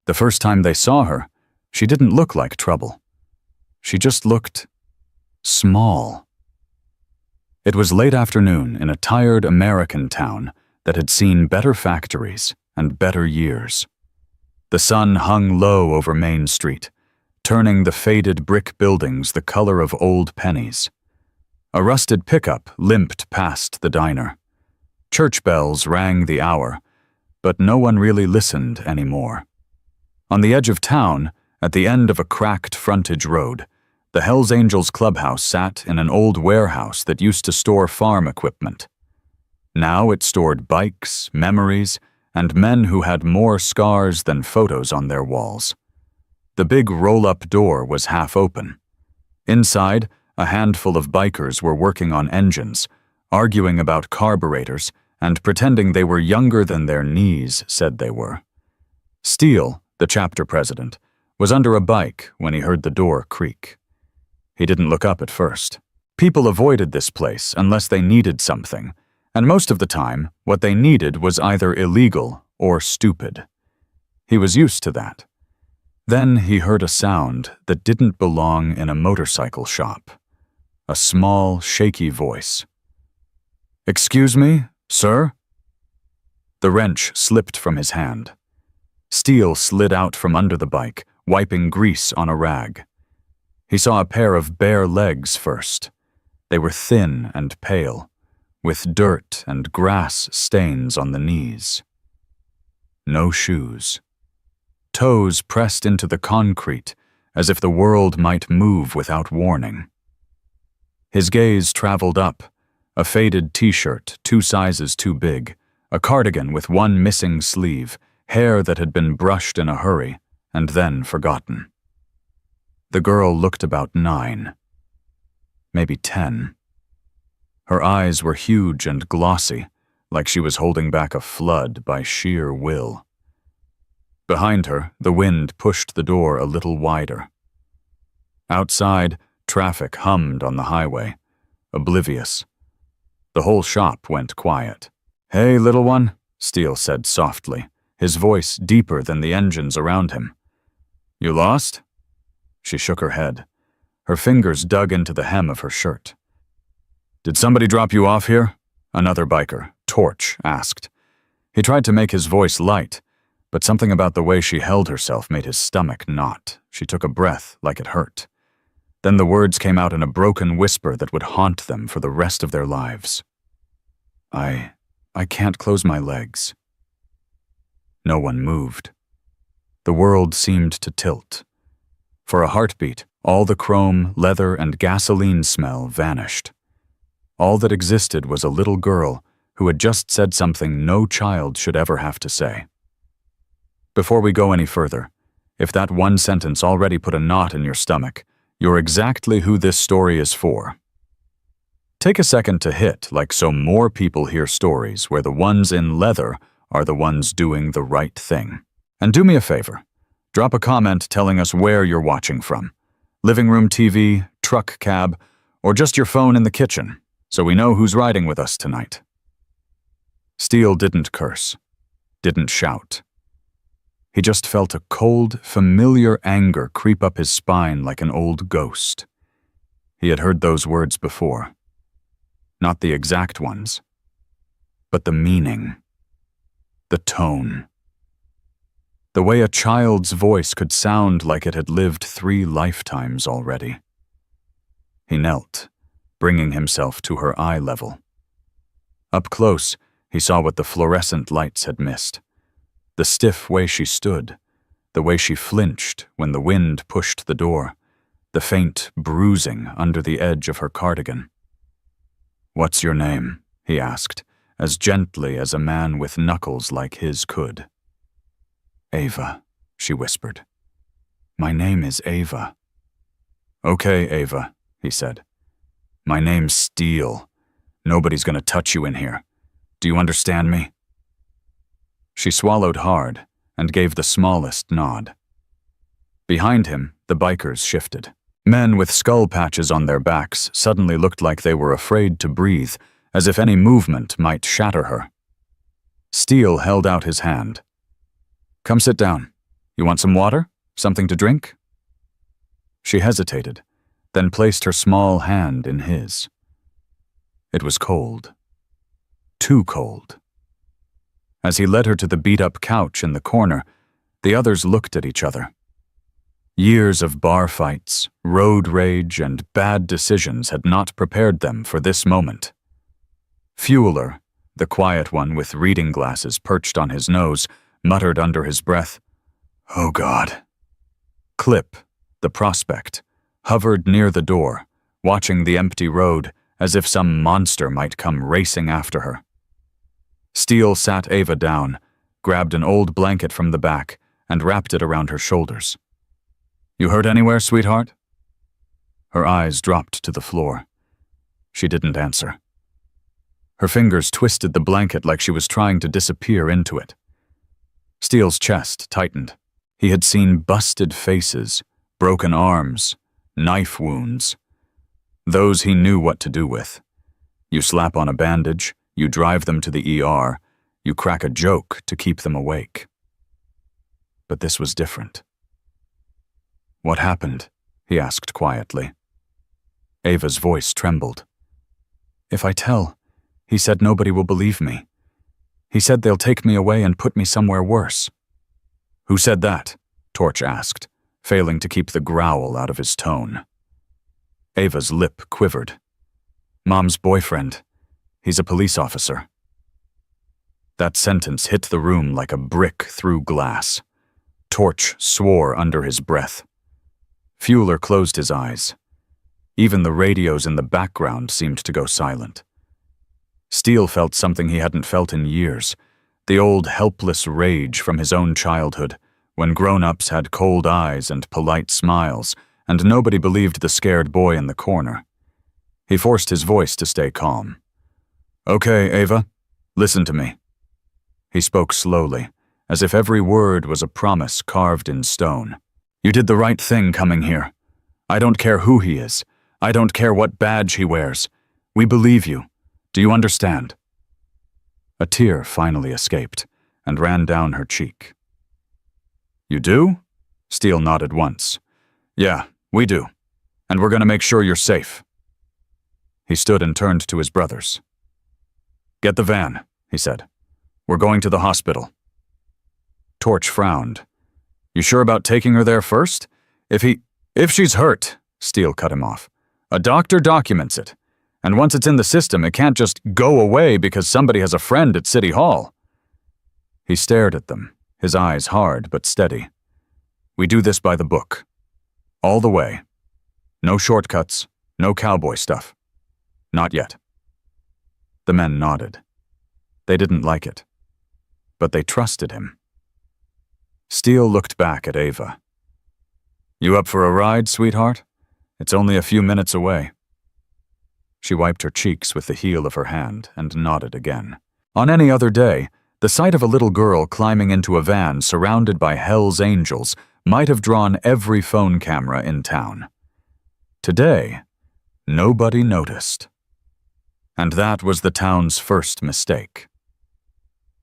The first time they saw her, she didn't look like trouble. She just looked small. It was late afternoon in a tired American town that had seen better factories and better years. The sun hung low over Main Street, turning the faded brick buildings the color of old pennies. A rusted pickup limped past the diner. Church bells rang the hour, but no one really listened anymore. On the edge of town, at the end of a cracked frontage road, the Hells Angels clubhouse sat in an old warehouse that used to store farm equipment. Now it stored bikes, memories, and men who had more scars than photos on their walls. The big roll-up door was half open. Inside, a handful of bikers were working on engines, arguing about carburetors, and pretending they were younger than their knees said they were. Steele, the chapter president, was under a bike when he heard the door creak. He didn't look up at first. People avoided this place unless they needed something, and most of the time, what they needed was either illegal or stupid. He was used to that. Then he heard a sound that didn't belong in a motorcycle shop. A small, shaky voice. "Excuse me, sir?" The wrench slipped from his hand. Steele slid out from under the bike, wiping grease on a rag. He saw a pair of bare legs first. They were thin and pale, with dirt and grass stains on the knees. No shoes. Toes pressed into the concrete, as if the world might move without warning. His gaze traveled up, a faded t-shirt 2 sizes too big, a cardigan with one missing sleeve, hair that had been brushed in a hurry and then forgotten. The girl looked about 9, maybe 10. Her eyes were huge and glossy, like she was holding back a flood by sheer will. Behind her, the wind pushed the door a little wider. Outside, traffic hummed on the highway, oblivious. The whole shop went quiet. "Hey, little one," Steele said softly, his voice deeper than the engines around him. "You lost?" She shook her head. Her fingers dug into the hem of her shirt. "Did somebody drop you off here?" Another biker, Torch, asked. He tried to make his voice light, but something about the way she held herself made his stomach knot. She took a breath like it hurt. Then the words came out in a broken whisper that would haunt them for the rest of their lives. I can't close my legs." No one moved. The world seemed to tilt. For a heartbeat, all the chrome, leather, and gasoline smell vanished. All that existed was a little girl who had just said something no child should ever have to say. Before we go any further, if that one sentence already put a knot in your stomach, you're exactly who this story is for. Take a second to hit like so more people hear stories where the ones in leather are the ones doing the right thing. And do me a favor. Drop a comment telling us where you're watching from. Living room TV, truck cab, or just your phone in the kitchen, so we know who's riding with us tonight. Steele didn't curse, didn't shout. He just felt a cold, familiar anger creep up his spine like an old ghost. He had heard those words before. Not the exact ones, but the meaning, the tone. The way a child's voice could sound like it had lived 3 lifetimes already. He knelt, bringing himself to her eye level. Up close, he saw what the fluorescent lights had missed. The stiff way she stood, the way she flinched when the wind pushed the door, the faint bruising under the edge of her cardigan. "What's your name?" he asked, as gently as a man with knuckles like his could. "Ava," she whispered. "My name is Ava." "Okay, Ava," he said. "My name's Steele. Nobody's gonna touch you in here. Do you understand me?" She swallowed hard and gave the smallest nod. Behind him, the bikers shifted. Men with skull patches on their backs suddenly looked like they were afraid to breathe, as if any movement might shatter her. Steele held out his hand. "Come sit down. You want some water? Something to drink?" She hesitated, then placed her small hand in his. It was cold. Too cold. As he led her to the beat-up couch in the corner, the others looked at each other. Years of bar fights, road rage, and bad decisions had not prepared them for this moment. Fueler, the quiet one with reading glasses perched on his nose, muttered under his breath, "Oh God." Clip, the prospect, hovered near the door, watching the empty road as if some monster might come racing after her. Steele sat Ava down, grabbed an old blanket from the back, and wrapped it around her shoulders. "You hurt anywhere, sweetheart?" Her eyes dropped to the floor. She didn't answer. Her fingers twisted the blanket like she was trying to disappear into it. Steele's chest tightened. He had seen busted faces, broken arms, knife wounds. Those he knew what to do with. You slap on a bandage, you drive them to the ER, you crack a joke to keep them awake. But this was different. "What happened?" he asked quietly. Ava's voice trembled. "If I tell, he said nobody will believe me. He said they'll take me away and put me somewhere worse." "Who said that?" Torch asked, failing to keep the growl out of his tone. Ava's lip quivered. "Mom's boyfriend. He's a police officer." That sentence hit the room like a brick through glass. Torch swore under his breath. Fueler closed his eyes. Even the radios in the background seemed to go silent. Steele felt something he hadn't felt in years, the old helpless rage from his own childhood, when grown-ups had cold eyes and polite smiles, and nobody believed the scared boy in the corner. He forced his voice to stay calm. "Okay, Ava, listen to me." He spoke slowly, as if every word was a promise carved in stone. "You did the right thing coming here. I don't care who he is. I don't care what badge he wears. We believe you. Do you understand?" A tear finally escaped and ran down her cheek. "You do?" Steele nodded once. "Yeah, we do. And we're going to make sure you're safe." He stood and turned to his brothers. "Get the van," he said. "We're going to the hospital." Torch frowned. "You sure about taking her there first? If she's hurt," Steele cut him off. "A doctor documents it. And once it's in the system, it can't just go away because somebody has a friend at City Hall." He stared at them, his eyes hard but steady. "We do this by the book. All the way. No shortcuts, no cowboy stuff. Not yet." The men nodded. They didn't like it, but they trusted him. Steele looked back at Ava. "You up for a ride, sweetheart? It's only a few minutes away." She wiped her cheeks with the heel of her hand and nodded again. On any other day, the sight of a little girl climbing into a van surrounded by Hell's Angels might have drawn every phone camera in town. Today, nobody noticed. And that was the town's first mistake.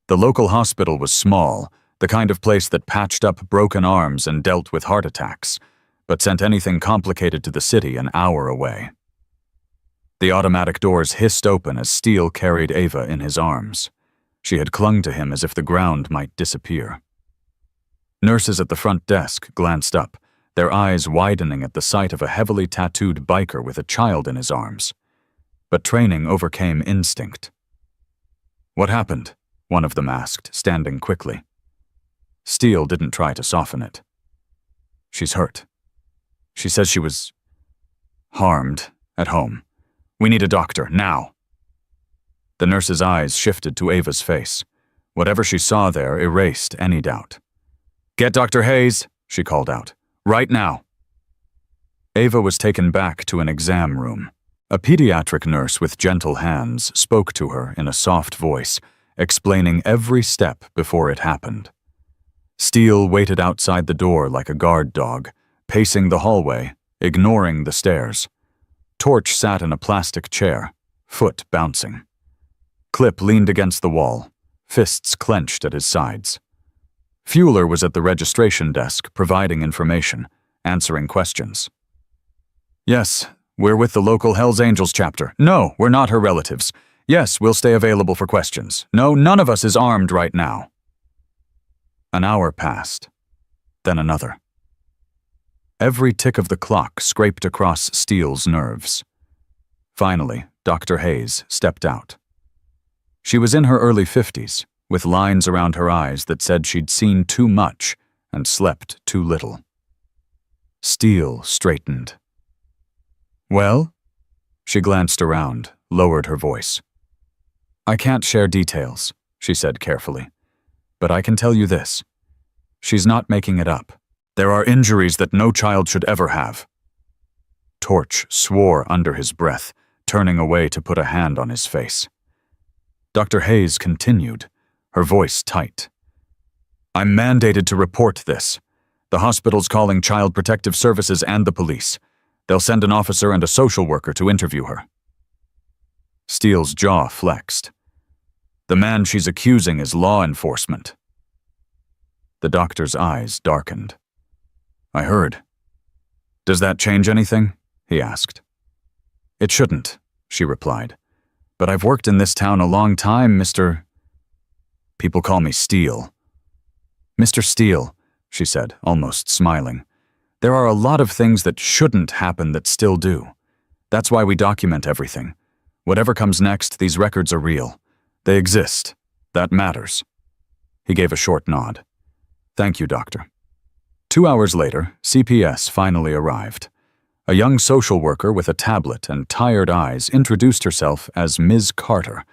The local hospital was small, the kind of place that patched up broken arms and dealt with heart attacks, but sent anything complicated to the city an hour away. The automatic doors hissed open as Steele carried Ava in his arms. She had clung to him as if the ground might disappear. Nurses at the front desk glanced up, their eyes widening at the sight of a heavily tattooed biker with a child in his arms. But training overcame instinct. "What happened?" one of them asked, standing quickly. Steele didn't try to soften it. "She's hurt. She says she was harmed at home. We need a doctor, now." The nurse's eyes shifted to Ava's face. Whatever she saw there erased any doubt. "Get Dr. Hayes," she called out. "Right now." Ava was taken back to an exam room. A pediatric nurse with gentle hands spoke to her in a soft voice, explaining every step before it happened. Steele waited outside the door like a guard dog, pacing the hallway, ignoring the stairs. Torch sat in a plastic chair, foot bouncing. Clip leaned against the wall, fists clenched at his sides. Fuller was at the registration desk, providing information, answering questions. Yes, we're with the local Hells Angels chapter. No, we're not her relatives. Yes, we'll stay available for questions. No, none of us is armed right now. An hour passed, then another. Every tick of the clock scraped across Steele's nerves. Finally, Dr. Hayes stepped out. She was in her early 50s, with lines around her eyes that said she'd seen too much and slept too little. Steele straightened. Well? She glanced around, lowered her voice. I can't share details, she said carefully, but I can tell you this. She's not making it up. There are injuries that no child should ever have. Torch swore under his breath, turning away to put a hand on his face. Dr. Hayes continued, her voice tight. I'm mandated to report this. The hospital's calling Child Protective Services and the police. They'll send an officer and a social worker to interview her. Steele's jaw flexed. The man she's accusing is law enforcement. The doctor's eyes darkened. I heard. Does that change anything? He asked. It shouldn't, she replied. But I've worked in this town a long time, Mr. People call me Steele. Mr. Steele, she said, almost smiling. There are a lot of things that shouldn't happen that still do. That's why we document everything. Whatever comes next, these records are real. They exist. That matters. He gave a short nod. Thank you, doctor. 2 hours later, CPS finally arrived. A young social worker with a tablet and tired eyes introduced herself as Ms. Carter.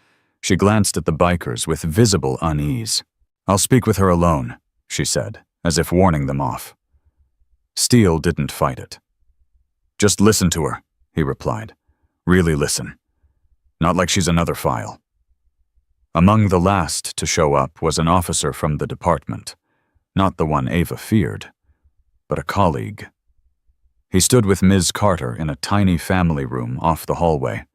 She glanced at the bikers with visible unease. I'll speak with her alone, she said, as if warning them off. Steele didn't fight it. Just listen to her, he replied. Really listen. Not like she's another file. Among the last to show up was an officer from the department. Not the one Ava feared, but a colleague. He stood with Ms. Carter in a tiny family room off the hallway.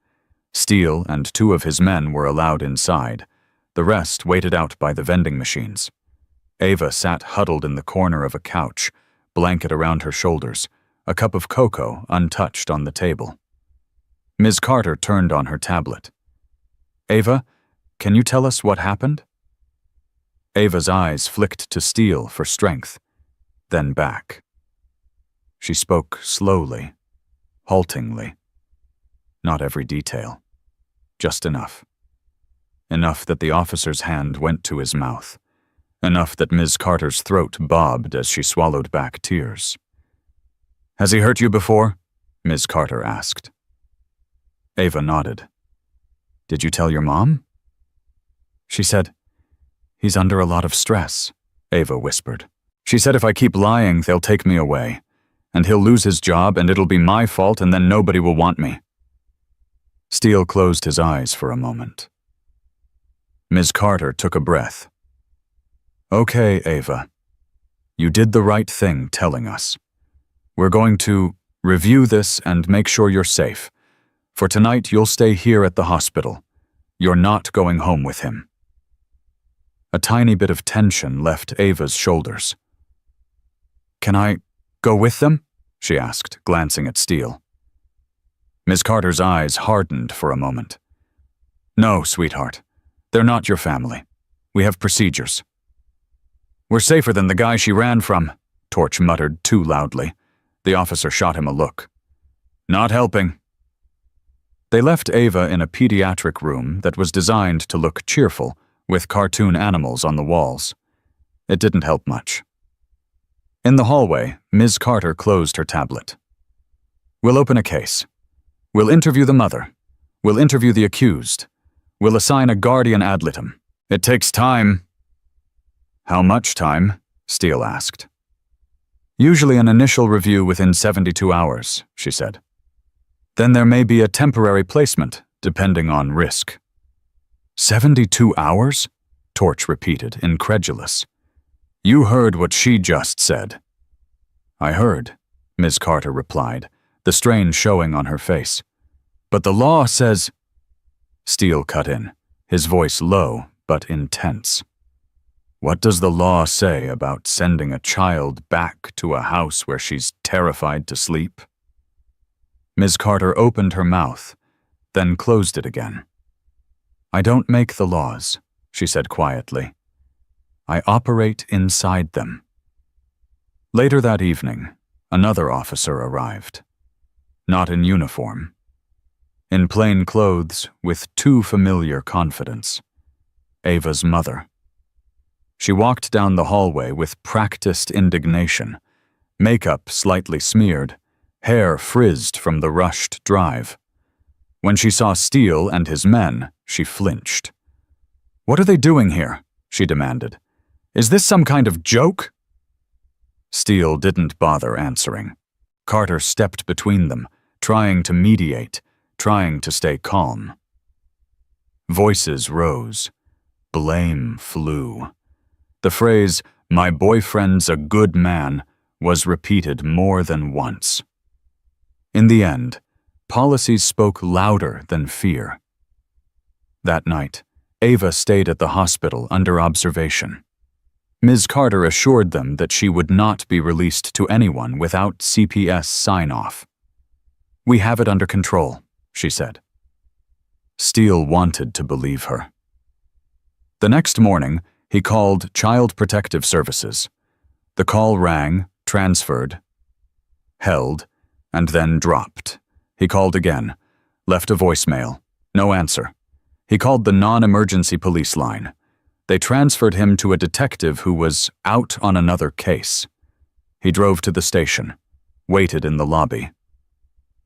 Steele and 2 of his men were allowed inside. The rest waited out by the vending machines. Ava sat huddled in the corner of a couch, blanket around her shoulders, a cup of cocoa untouched on the table. Ms. Carter turned on her tablet. Ava, can you tell us what happened? Ava's eyes flicked to Steele for strength, then back. She spoke slowly, haltingly. Not every detail, just enough. Enough that the officer's hand went to his mouth. Enough that Ms. Carter's throat bobbed as she swallowed back tears. Has he hurt you before? Ms. Carter asked. Ava nodded. Did you tell your mom? She said, he's under a lot of stress, Ava whispered. She said if I keep lying, they'll take me away, and he'll lose his job and it'll be my fault and then nobody will want me. Steele closed his eyes for a moment. Ms. Carter took a breath. Okay, Ava. You did the right thing telling us. We're going to review this and make sure you're safe. For tonight, you'll stay here at the hospital. You're not going home with him. A tiny bit of tension left Ava's shoulders. Can I go with them? She asked, glancing at Steele. Ms. Carter's eyes hardened for a moment. No, sweetheart. They're not your family. We have procedures. We're safer than the guy she ran from, Torch muttered too loudly. The officer shot him a look. Not helping. They left Ava in a pediatric room that was designed to look cheerful, with cartoon animals on the walls. It didn't help much. In the hallway, Ms. Carter closed her tablet. We'll open a case. We'll interview the mother. We'll interview the accused. We'll assign a guardian ad litem. It takes time. How much time? Steele asked. Usually an initial review within 72 hours, she said. Then there may be a temporary placement, depending on risk. 72 hours? Torch repeated, incredulous. You heard what she just said. I heard, Ms. Carter replied, the strain showing on her face. But the law says... Steele cut in, his voice low but intense. What does the law say about sending a child back to a house where she's terrified to sleep? Ms. Carter opened her mouth, then closed it again. I don't make the laws, she said quietly. I operate inside them. Later that evening, another officer arrived. Not in uniform. In plain clothes, with too familiar confidence. Ava's mother. She walked down the hallway with practiced indignation, makeup slightly smeared, hair frizzed from the rushed drive. When she saw Steele and his men, she flinched. What are they doing here? She demanded. Is this some kind of joke? Steele didn't bother answering. Carter stepped between them, trying to mediate, trying to stay calm. Voices rose. Blame flew. The phrase, "My boyfriend's a good man," was repeated more than once. In the end, policies spoke louder than fear. That night, Ava stayed at the hospital under observation. Ms. Carter assured them that she would not be released to anyone without CPS sign-off. We have it under control, she said. Steele wanted to believe her. The next morning, he called Child Protective Services. The call rang, transferred, held, and then dropped. He called again, left a voicemail. No answer. He called the non-emergency police line. They transferred him to a detective who was out on another case. He drove to the station, waited in the lobby.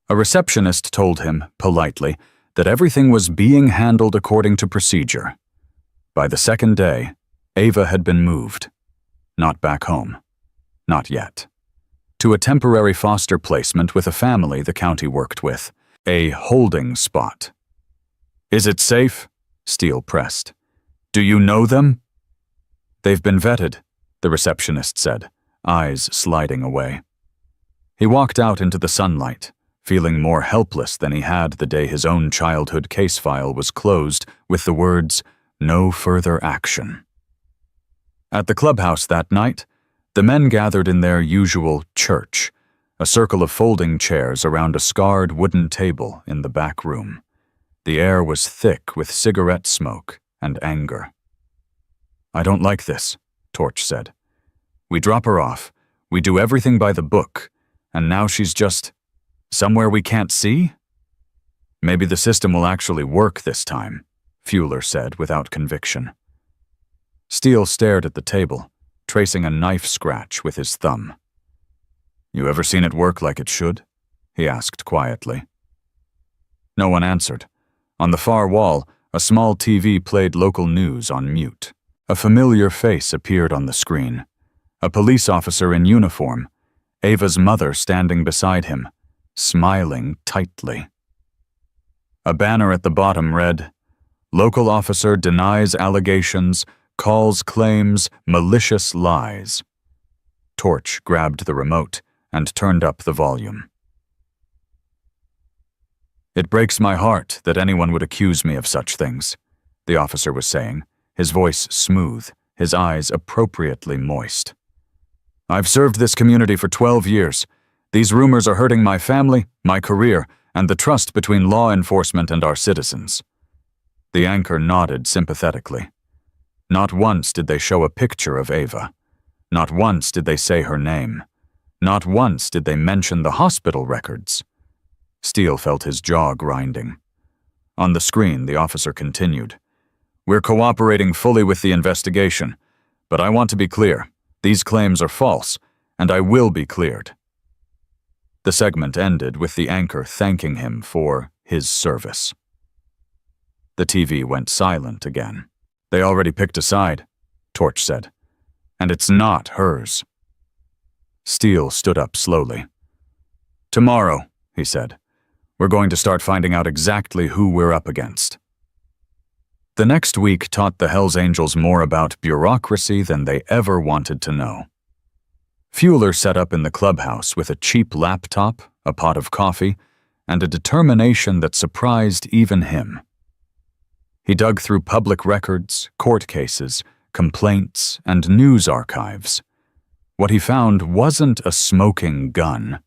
A receptionist told him, politely, that everything was being handled according to procedure. By the second day, Ava had been moved. Not back home. Not yet. To a temporary foster placement with a family the county worked with. A holding spot. Is it safe? Steele pressed. Do you know them? They've been vetted, the receptionist said, eyes sliding away. He walked out into the sunlight, feeling more helpless than he had the day his own childhood case file was closed with the words, "No further action." At the clubhouse that night, the men gathered in their usual church, a circle of folding chairs around a scarred wooden table in the back room. The air was thick with cigarette smoke and anger. I don't like this, Torch said. We drop her off, we do everything by the book, and now she's just somewhere we can't see? Maybe the system will actually work this time, Fuller said without conviction. Steele stared at the table, tracing a knife scratch with his thumb. You ever seen it work like it should? He asked quietly. No one answered. On the far wall, a small TV played local news on mute. A familiar face appeared on the screen. A police officer in uniform, Ava's mother standing beside him, smiling tightly. A banner at the bottom read, Local officer denies allegations, calls claims malicious lies. Torch grabbed the remote and turned up the volume. It breaks my heart that anyone would accuse me of such things, the officer was saying, his voice smooth, his eyes appropriately moist. I've served this community for 12 years. These rumors are hurting my family, my career, and the trust between law enforcement and our citizens. The anchor nodded sympathetically. Not once did they show a picture of Ava. Not once did they say her name. Not once did they mention the hospital records. Steele felt his jaw grinding. On the screen, the officer continued. We're cooperating fully with the investigation, but I want to be clear. These claims are false, and I will be cleared. The segment ended with the anchor thanking him for his service. The TV went silent again. They already picked a side, Torch said, and it's not hers. Steele stood up slowly. Tomorrow, he said, we're going to start finding out exactly who we're up against. The next week taught the Hells Angels more about bureaucracy than they ever wanted to know. Fuller sat up in the clubhouse with a cheap laptop, a pot of coffee, and a determination that surprised even him. He dug through public records, court cases, complaints, and news archives. What he found wasn't a smoking gun.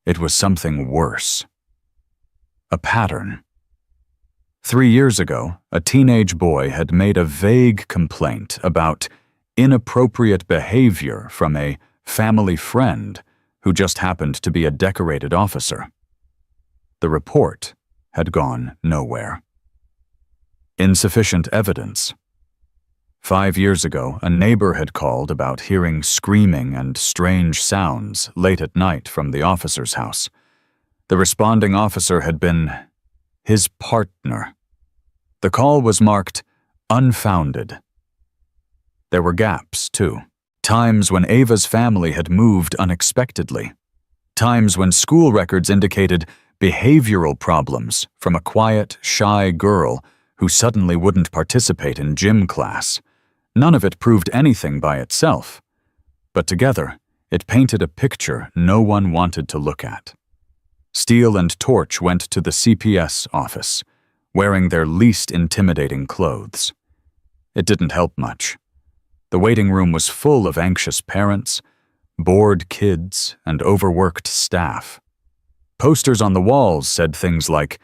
It was something worse. A pattern. 3 years ago, a teenage boy had made a vague complaint about inappropriate behavior from a family friend who just happened to be a decorated officer. The report had gone nowhere. Insufficient evidence. 5 years ago, a neighbor had called about hearing screaming and strange sounds late at night from the officer's house. The responding officer had been his partner. The call was marked unfounded. There were gaps, too. Times when Ava's family had moved unexpectedly. Times when school records indicated behavioral problems from a quiet, shy girl who suddenly wouldn't participate in gym class. None of it proved anything by itself, but together it painted a picture no one wanted to look at. Steele and Torch went to the CPS office, wearing their least intimidating clothes. It didn't help much. The waiting room was full of anxious parents, bored kids, and overworked staff. Posters on the walls said things like,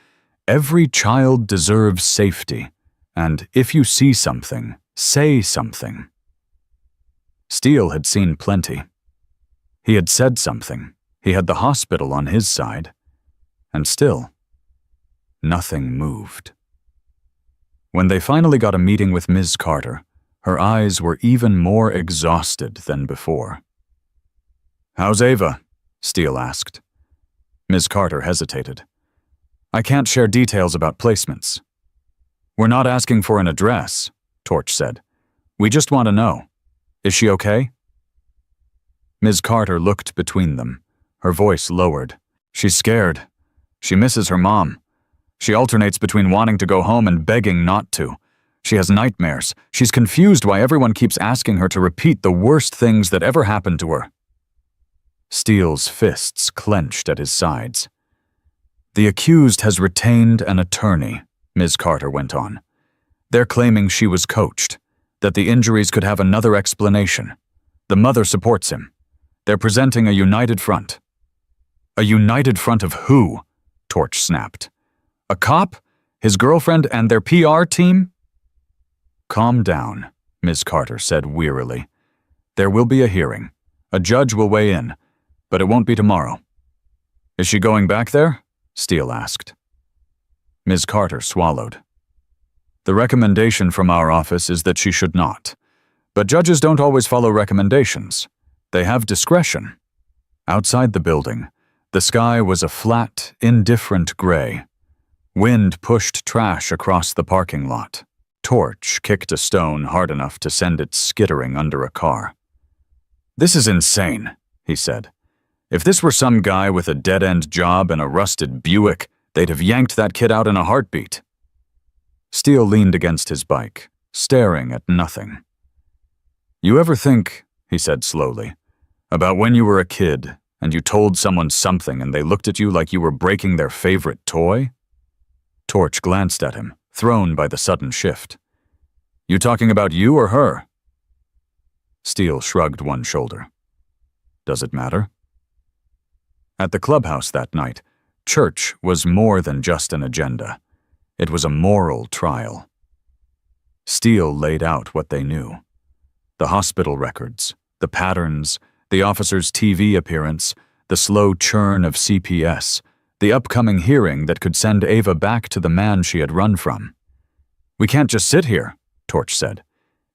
"Every child deserves safety," and "If you see something, say something." Steele had seen plenty. He had said something. He had the hospital on his side. And still, nothing moved. When they finally got a meeting with Ms. Carter, her eyes were even more exhausted than before. "How's Ava?" Steele asked. Ms. Carter hesitated. "I can't share details about placements." "We're not asking for an address," Torch said. "We just want to know. Is she okay?" Ms. Carter looked between them, her voice lowered. "She's scared. She misses her mom. She alternates between wanting to go home and begging not to. She has nightmares. She's confused why everyone keeps asking her to repeat the worst things that ever happened to her." Steele's fists clenched at his sides. "The accused has retained an attorney," Ms. Carter went on. "They're claiming she was coached, that the injuries could have another explanation. The mother supports him. They're presenting a united front." "A united front of who?" Torch snapped. "A cop, his girlfriend, and their PR team?" "Calm down," Ms. Carter said wearily. "There will be a hearing. A judge will weigh in, but it won't be tomorrow." "Is she going back there?" Steele asked. Ms. Carter swallowed. "The recommendation from our office is that she should not. But judges don't always follow recommendations. They have discretion." Outside the building, the sky was a flat, indifferent gray. Wind pushed trash across the parking lot. Torch kicked a stone hard enough to send it skittering under a car. "This is insane," he said. "If this were some guy with a dead-end job and a rusted Buick, they'd have yanked that kid out in a heartbeat." Steele leaned against his bike, staring at nothing. "You ever think," he said slowly, "about when you were a kid and you told someone something and they looked at you like you were breaking their favorite toy?" Torch glanced at him, thrown by the sudden shift. "You talking about you or her?" Steele shrugged one shoulder. "Does it matter?" At the clubhouse that night, church was more than just an agenda. It was a moral trial. Steele laid out what they knew. The hospital records, the patterns, the officer's TV appearance, the slow churn of CPS, the upcoming hearing that could send Ava back to the man she had run from. "We can't just sit here," Torch said.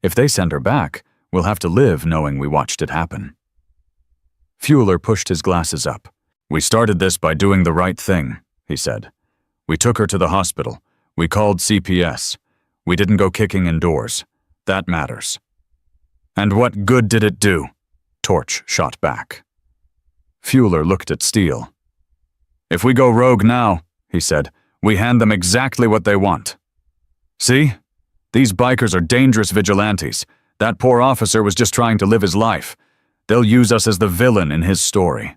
"If they send her back, we'll have to live knowing we watched it happen." Fuller pushed his glasses up. "We started this by doing the right thing," he said. "We took her to the hospital. We called CPS. We didn't go kicking in doors. That matters." "And what good did it do?" Torch shot back. Fuller looked at Steele. "If we go rogue now," he said, "we hand them exactly what they want. See? These bikers are dangerous vigilantes. That poor officer was just trying to live his life. They'll use us as the villain in his story."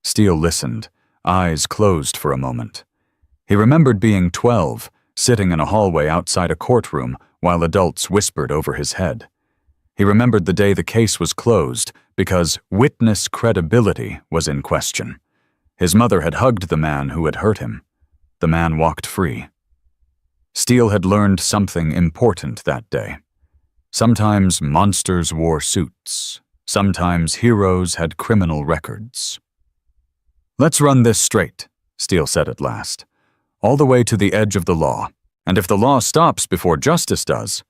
Steele listened, eyes closed for a moment. He remembered being 12, sitting in a hallway outside a courtroom, while adults whispered over his head. He remembered the day the case was closed because witness credibility was in question. His mother had hugged the man who had hurt him. The man walked free. Steele had learned something important that day. Sometimes monsters wore suits. Sometimes heroes had criminal records. "Let's run this straight," Steele said at last, "all the way to the edge of the law. And if the law stops before justice does,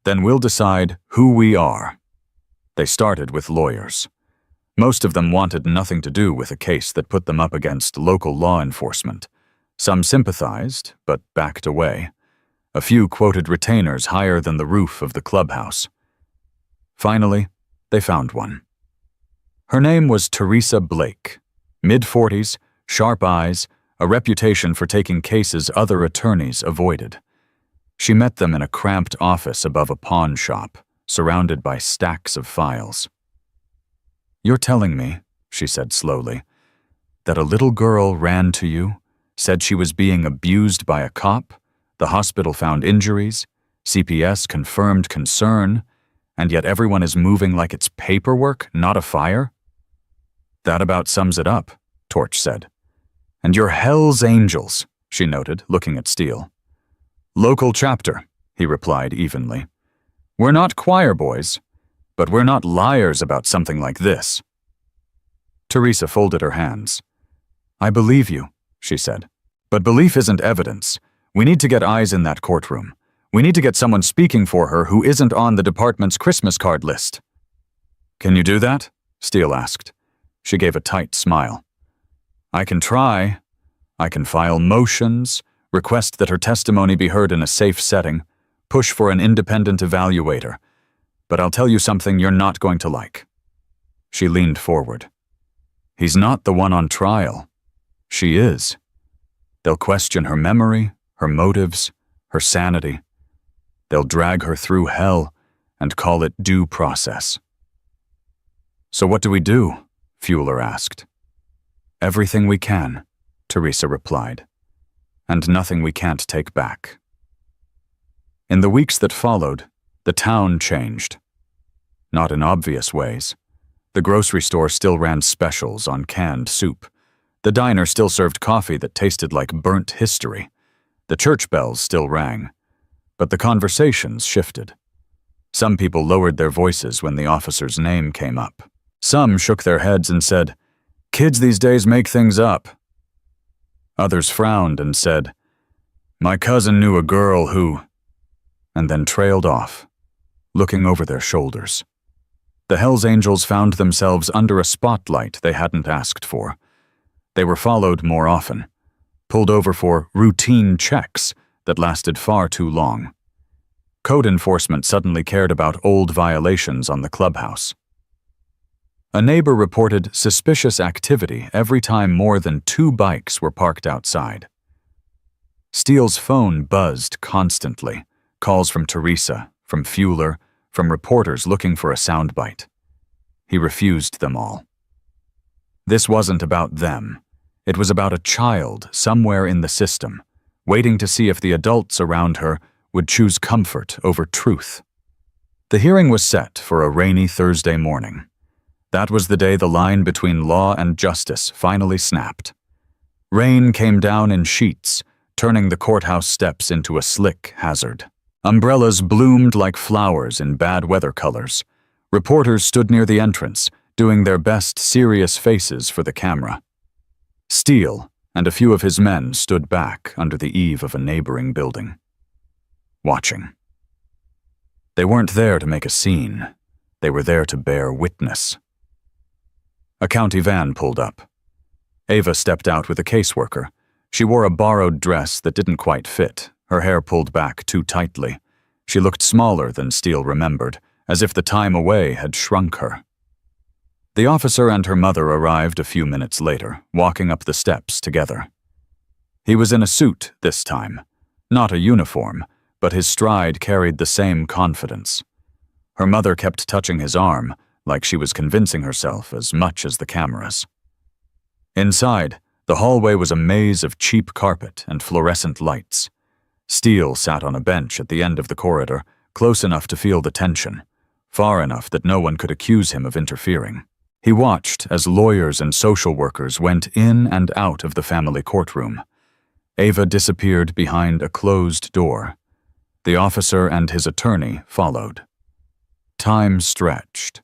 then we'll decide who we are." They started with lawyers. Most of them wanted nothing to do with a case that put them up against local law enforcement. Some sympathized, but backed away. A few quoted retainers higher than the roof of the clubhouse. Finally, they found one. Her name was Teresa Blake. Mid-40s, sharp eyes, a reputation for taking cases other attorneys avoided. She met them in a cramped office above a pawn shop, surrounded by stacks of files. "You're telling me," she said slowly, "that a little girl ran to you, said she was being abused by a cop, the hospital found injuries, CPS confirmed concern, and yet everyone is moving like it's paperwork, not a fire?" "That about sums it up," Torch said. "And you're Hell's Angels," she noted, looking at Steele. "Local chapter," he replied evenly. "We're not choir boys, but we're not liars about something like this." Teresa folded her hands. "I believe you," she said. "But belief isn't evidence. We need to get eyes in that courtroom. We need to get someone speaking for her who isn't on the department's Christmas card list." "Can you do that?" Steele asked. She gave a tight smile. "I can try. I can file motions, request that her testimony be heard in a safe setting, push for an independent evaluator. But I'll tell you something you're not going to like." She leaned forward. "He's not the one on trial. She is. They'll question her memory, her motives, her sanity. They'll drag her through hell and call it due process." "So what do we do?" Fuller asked. "Everything we can," Teresa replied, "and nothing we can't take back." In the weeks that followed, the town changed. Not in obvious ways. The grocery store still ran specials on canned soup. The diner still served coffee that tasted like burnt history. The church bells still rang. But the conversations shifted. Some people lowered their voices when the officer's name came up. Some shook their heads and said, "Kids these days make things up." Others frowned and said, "My cousin knew a girl who," and then trailed off, looking over their shoulders. The Hells Angels found themselves under a spotlight they hadn't asked for. They were followed more often, pulled over for routine checks that lasted far too long. Code enforcement suddenly cared about old violations on the clubhouse. A neighbor reported suspicious activity every time more than 2 bikes were parked outside. Steele's phone buzzed constantly, calls from Teresa, from Fuller, from reporters looking for a soundbite. He refused them all. This wasn't about them. It was about a child somewhere in the system, waiting to see if the adults around her would choose comfort over truth. The hearing was set for a rainy Thursday morning. That was the day the line between law and justice finally snapped. Rain came down in sheets, turning the courthouse steps into a slick hazard. Umbrellas bloomed like flowers in bad weather colors. Reporters stood near the entrance, doing their best serious faces for the camera. Steele and a few of his men stood back under the eave of a neighboring building, watching. They weren't there to make a scene. They were there to bear witness. A county van pulled up. Ava stepped out with a caseworker. She wore a borrowed dress that didn't quite fit, her hair pulled back too tightly. She looked smaller than Steele remembered, as if the time away had shrunk her. The officer and her mother arrived a few minutes later, walking up the steps together. He was in a suit this time, not a uniform, but his stride carried the same confidence. Her mother kept touching his arm, like she was convincing herself as much as the cameras. Inside, the hallway was a maze of cheap carpet and fluorescent lights. Steele sat on a bench at the end of the corridor, close enough to feel the tension, far enough that no one could accuse him of interfering. He watched as lawyers and social workers went in and out of the family courtroom. Ava disappeared behind a closed door. The officer and his attorney followed. Time stretched.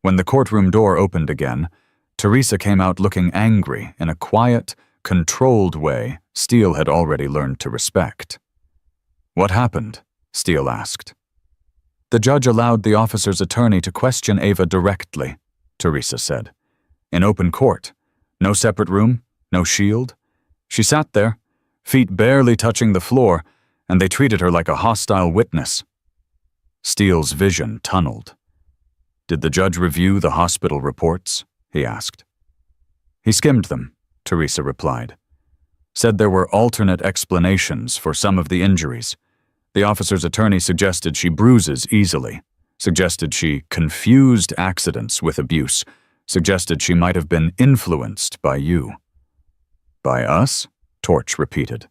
When the courtroom door opened again, Teresa came out looking angry in a quiet, controlled way Steele had already learned to respect. "What happened?" Steele asked. "The judge allowed the officer's attorney to question Ava directly," Teresa said. "In open court. No separate room, no shield. She sat there, feet barely touching the floor, and they treated her like a hostile witness." Steele's vision tunneled. "Did the judge review the hospital reports?" he asked. "He skimmed them," Teresa replied. "Said there were alternate explanations for some of the injuries. The officer's attorney suggested she bruises easily, suggested she confused accidents with abuse, suggested she might have been influenced by you." "By us?" Torch repeated.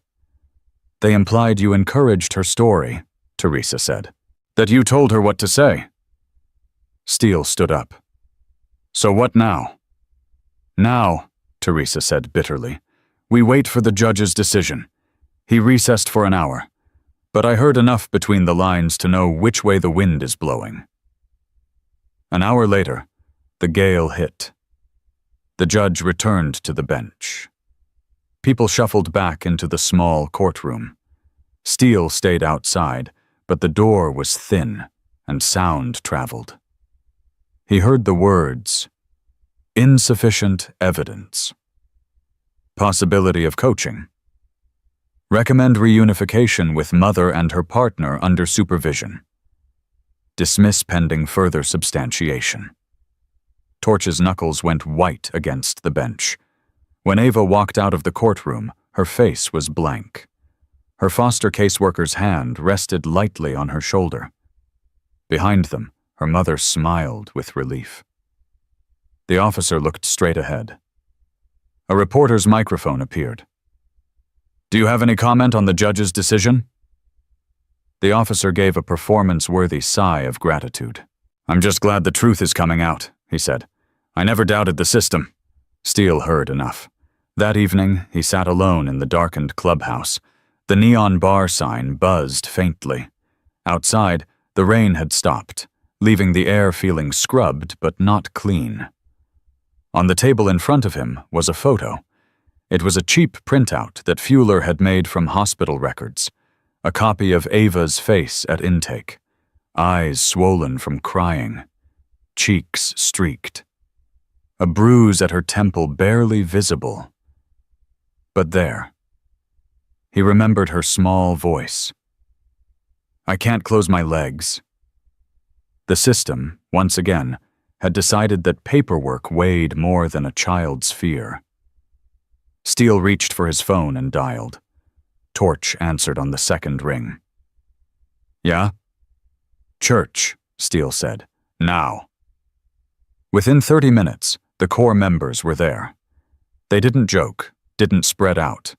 "They implied you encouraged her story," Teresa said. "That you told her what to say." Steele stood up. "So what now?" "Now," Teresa said bitterly, "we wait for the judge's decision. He recessed for an hour, but I heard enough between the lines to know which way the wind is blowing." An hour later, the gale hit. The judge returned to the bench. People shuffled back into the small courtroom. Steele stayed outside, but the door was thin, and sound traveled. He heard the words, "Insufficient evidence. Possibility of coaching. Recommend reunification with mother and her partner under supervision. Dismiss pending further substantiation." Torch's knuckles went white against the bench. When Ava walked out of the courtroom, her face was blank. Her foster caseworker's hand rested lightly on her shoulder. Behind them, her mother smiled with relief. The officer looked straight ahead. A reporter's microphone appeared. "Do you have any comment on the judge's decision?" The officer gave a performance-worthy sigh of gratitude. "I'm just glad the truth is coming out," he said. "I never doubted the system." Steele heard enough. That evening, he sat alone in the darkened clubhouse. The neon bar sign buzzed faintly. Outside, the rain had stopped, leaving the air feeling scrubbed but not clean. On the table in front of him was a photo. It was a cheap printout that Fuller had made from hospital records, a copy of Ava's face at intake, eyes swollen from crying, cheeks streaked, a bruise at her temple barely visible. But there. He remembered her small voice. "I can't close my legs." The system, once again, had decided that paperwork weighed more than a child's fear. Steele reached for his phone and dialed. Torch answered on the second ring. "Yeah?" "Church," Steele said. "Now." Within 30 minutes, the core members were there. They didn't joke, didn't spread out.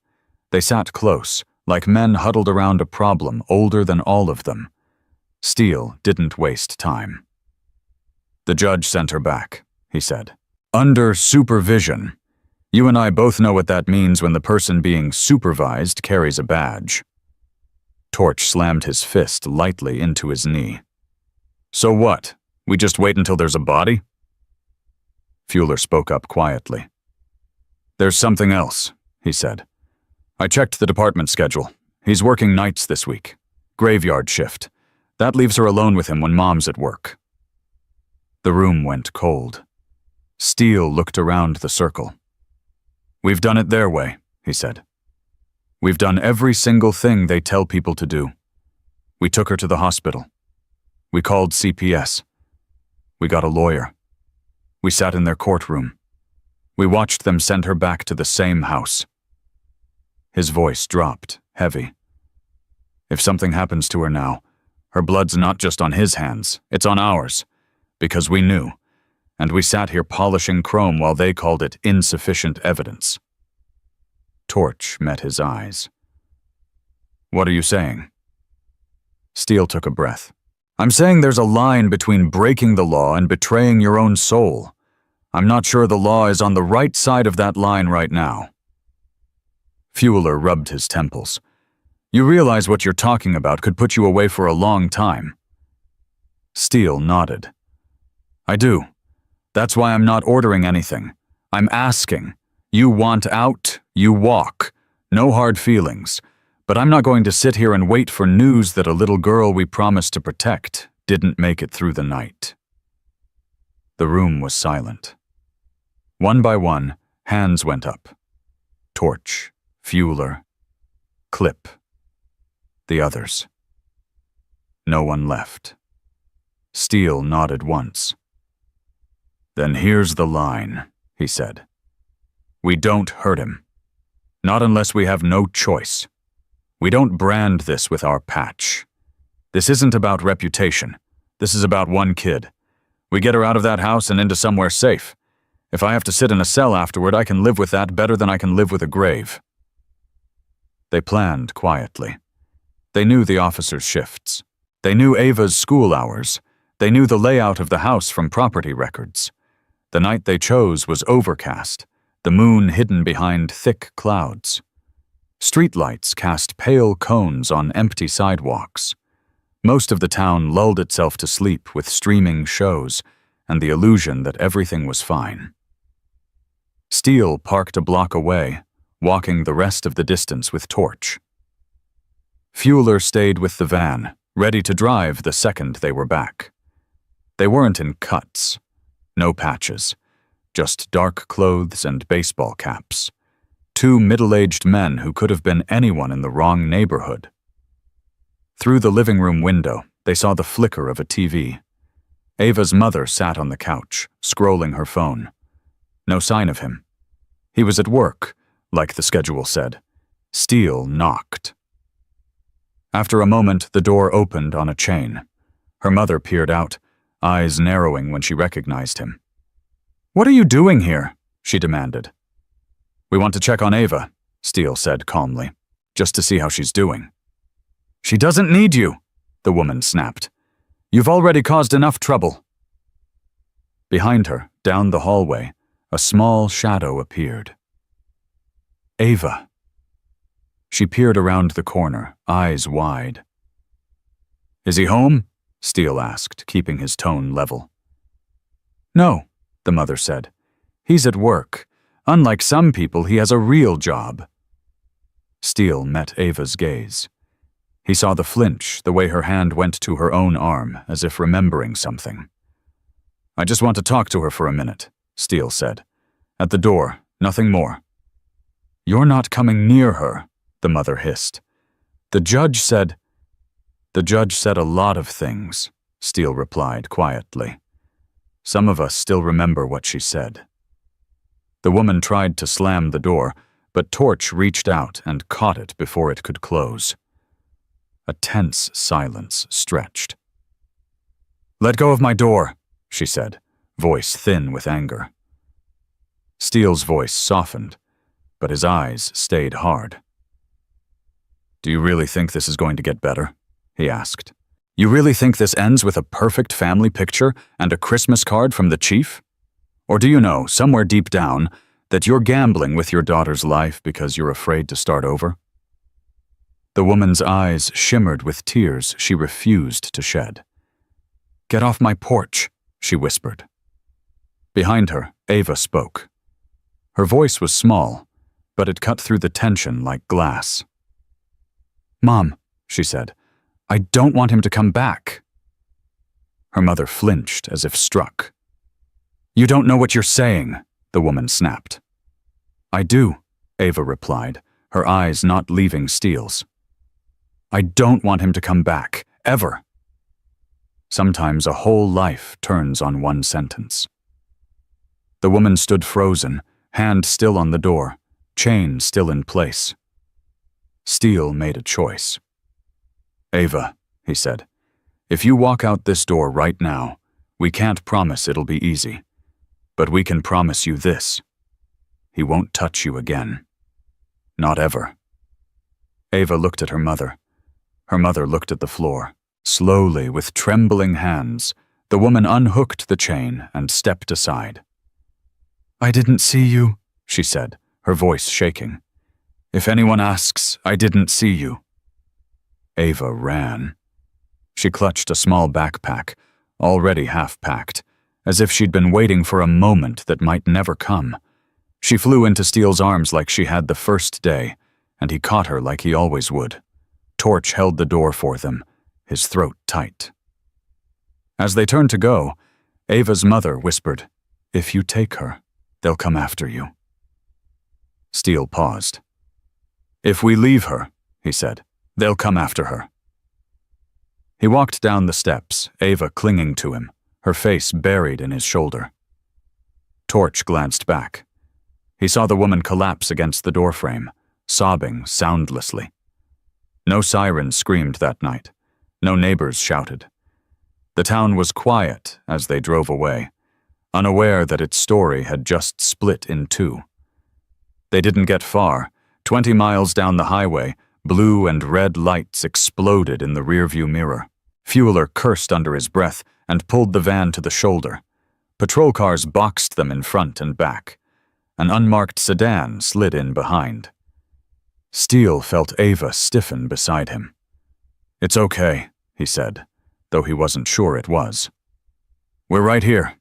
They sat close, like men huddled around a problem older than all of them. Steele didn't waste time. "The judge sent her back," he said. "Under supervision. You and I both know what that means when the person being supervised carries a badge." Torch slammed his fist lightly into his knee. "So what? We just wait until there's a body?" Fuller spoke up quietly. "There's something else," he said. "I checked the department schedule. He's working nights this week. Graveyard shift. That leaves her alone with him when Mom's at work." The room went cold. Steele looked around the circle. "We've done it their way," he said. "We've done every single thing they tell people to do. We took her to the hospital. We called CPS. We got a lawyer. We sat in their courtroom. We watched them send her back to the same house." His voice dropped, heavy. "If something happens to her now, her blood's not just on his hands, it's on ours. Because we knew, and we sat here polishing chrome while they called it insufficient evidence." Torch met his eyes. What are you saying? Steele took a breath. I'm saying there's a line between breaking the law and betraying your own soul. I'm not sure the law is on the right side of that line right now. Fueler rubbed his temples. You realize what you're talking about could put you away for a long time. Steele nodded. I do. That's why I'm not ordering anything. I'm asking. You want out, you walk. No hard feelings. But I'm not going to sit here and wait for news that a little girl we promised to protect didn't make it through the night. The room was silent. One by one, hands went up. Torch, Fueler, Clip, the others. No one left. Steele nodded once. Then here's the line, he said. We don't hurt him. Not unless we have no choice. We don't brand this with our patch. This isn't about reputation. This is about one kid. We get her out of that house and into somewhere safe. If I have to sit in a cell afterward, I can live with that better than I can live with a grave. They planned quietly. They knew the officers' shifts. They knew Ava's school hours. They knew the layout of the house from property records. The night they chose was overcast, the moon hidden behind thick clouds. Streetlights cast pale cones on empty sidewalks. Most of the town lulled itself to sleep with streaming shows and the illusion that everything was fine. Steele parked a block away, walking the rest of the distance with Torch. Fueler stayed with the van, ready to drive the second they were back. They weren't in cuts. No patches. Just dark clothes and baseball caps. Two middle-aged men who could have been anyone in the wrong neighborhood. Through the living room window, they saw the flicker of a TV. Ava's mother sat on the couch, scrolling her phone. No sign of him. He was at work, like the schedule said. Steele knocked. After a moment, the door opened on a chain. Her mother peered out, eyes narrowing when she recognized him. What are you doing here? She demanded. We want to check on Ava, Steele said calmly, just to see how she's doing. She doesn't need you, the woman snapped. You've already caused enough trouble. Behind her, down the hallway, a small shadow appeared. Ava. She peered around the corner, eyes wide. Is he home? Steele asked, keeping his tone level. No, the mother said. He's at work. Unlike some people, he has a real job. Steele met Ava's gaze. He saw the flinch, the way her hand went to her own arm, as if remembering something. I just want to talk to her for a minute, Steele said. At the door, nothing more. You're not coming near her, the mother hissed. The judge said a lot of things, Steele replied quietly. Some of us still remember what she said. The woman tried to slam the door, but Torch reached out and caught it before it could close. A tense silence stretched. Let go of my door, she said, voice thin with anger. Steele's voice softened, but his eyes stayed hard. Do you really think this is going to get better? He asked. You really think this ends with a perfect family picture and a Christmas card from the chief? Or do you know, somewhere deep down, that you're gambling with your daughter's life because you're afraid to start over? The woman's eyes shimmered with tears she refused to shed. Get off my porch, she whispered. Behind her, Ava spoke. Her voice was small, but it cut through the tension like glass. Mom, she said, I don't want him to come back. Her mother flinched as if struck. You don't know what you're saying, the woman snapped. I do, Ava replied, her eyes not leaving Steele's. I don't want him to come back, ever. Sometimes a whole life turns on one sentence. The woman stood frozen, hand still on the door, chain still in place. Steele made a choice. Ava, he said, if you walk out this door right now, we can't promise it'll be easy. But we can promise you this. He won't touch you again. Not ever. Ava looked at her mother. Her mother looked at the floor. Slowly, with trembling hands, the woman unhooked the chain and stepped aside. "I didn't see you," she said, her voice shaking. "If anyone asks, I didn't see you." Ava ran. She clutched a small backpack, already half-packed, as if she'd been waiting for a moment that might never come. She flew into Steele's arms like she had the first day, and he caught her like he always would. Torch held the door for them, his throat tight. As they turned to go, Ava's mother whispered, "If you take her, they'll come after you." Steele paused. "If we leave her," he said, "they'll come after her." He walked down the steps, Ava clinging to him, her face buried in his shoulder. Torch glanced back. He saw the woman collapse against the doorframe, sobbing soundlessly. No sirens screamed that night. No neighbors shouted. The town was quiet as they drove away, unaware that its story had just split in two. They didn't get far. 20 miles down the highway, blue and red lights exploded in the rearview mirror. Fueler cursed under his breath and pulled the van to the shoulder. Patrol cars boxed them in front and back. An unmarked sedan slid in behind. Steele felt Ava stiffen beside him. "It's okay," he said, though he wasn't sure it was. "We're right here."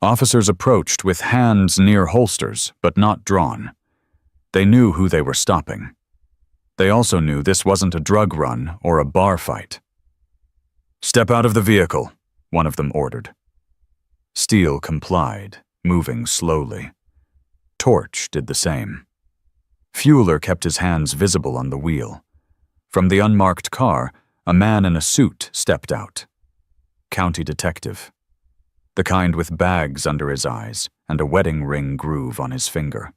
Officers approached with hands near holsters, but not drawn. They knew who they were stopping. They also knew this wasn't a drug run or a bar fight. "Step out of the vehicle," one of them ordered. Steele complied, moving slowly. Torch did the same. Fueler kept his hands visible on the wheel. From the unmarked car, a man in a suit stepped out. County detective. The kind with bags under his eyes and a wedding ring groove on his finger.